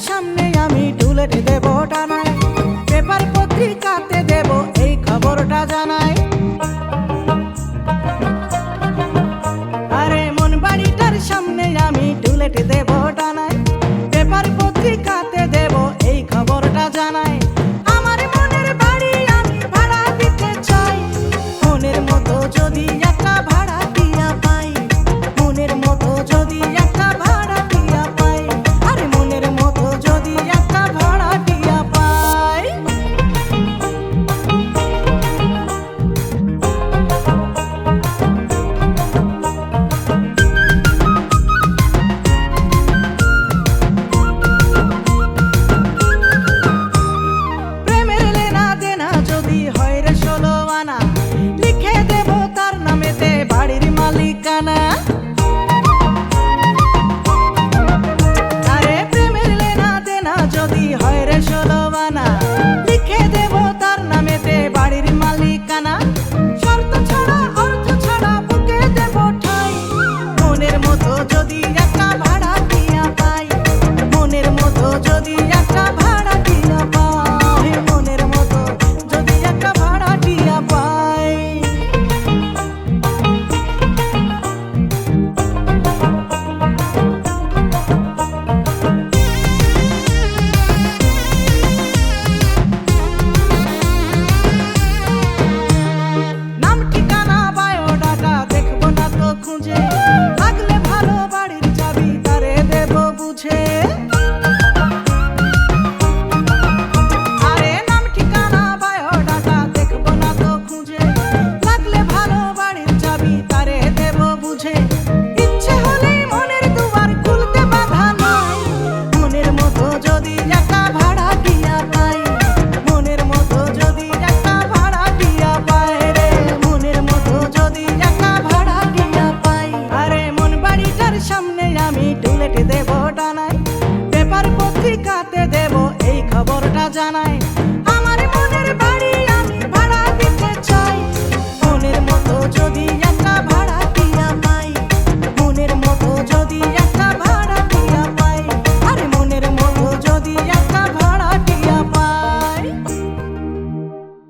সামনে আমি টুলেট দেব টানায়, পেপার পত্রিকাতে দেব এই খবরটা জানাই। আরে মন বাড়িটার সামনে আমি টুলেট দেব টানায়, পেপার পত্রিকাতে দেব এই খবরটা জানাই। আমার মনের বাড়ি আমি ভাড়া দিতে চাই, মনের মতো যদি একটা ভাড়া দিয়া পাই, মনের মতো যদি একটা ভাড়া দিয়া পাই, আরে মনের মতো যদি একটা ভাড়া দিয়া পাই। প্রেমের লেনা দেনা যদি হয় রে 16 আনা, লিখে দেব তার নামেতে বাড়ির মালিকানা। আরে প্রেমের লেনা দেনা যদি হয় রে 16 আনা, লিখে দেব তার নামেতে বাড়ির মালিকানা। শর্ত ছাড়া অর্থ ছাড়া বুকে দেব ঠাই, মনের মতো যদি একটা ভাড়া দিয়া পাই, মনের মতো যদি একটা ভাড়া দিয়া পাই, মনের মতো যদি একটা ভাড়া দিয়া পাই। নাম ঠিকানা বায়োডাটা দেখবো না তো খুঁজে, লাগলে ভালো বাড়ির চাবি তারে দেব বুঝে। আরে নাম ঠিকানা বায়োডাটা দেখবো না তো খুঁজে, লাগলে ভালো বাড়ির চাবি তারে দেব বুঝে। ইচ্ছে হলেই মনের দুয়ার খুলতে বাধা নাই, মনের মতো যদি একটা ভাড়া দিয়া পাই, মনের মতো যদি একটা ভাড়া দিয়া পাই রে, মনের মতো যদি একটা ভাড়া দিয়া পাই। আরে মন বাড়িটার সামনে আমি টুলেট দেব টানাই, পেপার পত্রিকাতে দেব এই খবরটা জানাই।